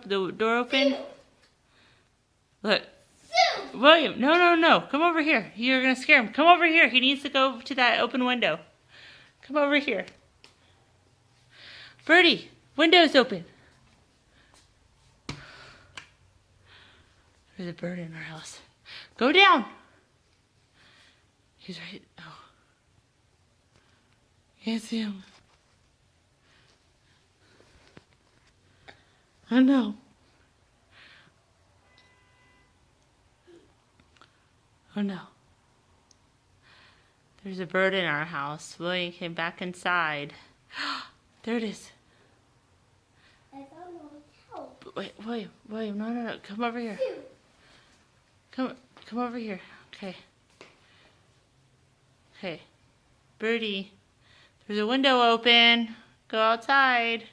The door open. Look. William, no. Come over here. You're going to scare him. Come over here. He needs to go to that open window. Come over here. Birdie, window's open. There's a bird in our house. Go down. He's right. Oh. Can't see him. Oh no. Oh no. There's a bird in our house. William came back inside. There it is. I found my house. Wait, William, no. Come over here. Come over here. Okay. Okay. Birdie, there's a window open. Go outside.